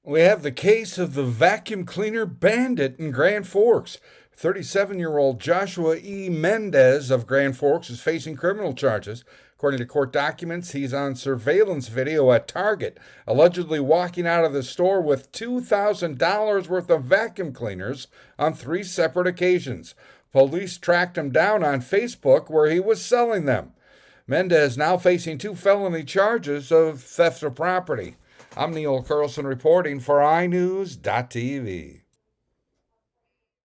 We have the case of the vacuum cleaner Bandit in Grand Forks. 37-year-old Joshua E. Mendez of Grand Forks is facing criminal charges. According to court documents, he's on surveillance video at Target, allegedly walking out of the store with $2,000 worth of vacuum cleaners on three separate occasions. Police tracked him down on Facebook where he was selling them. Mendez now facing two felony charges of theft of property. I'm Neil Carlson reporting for iNewZ.TV.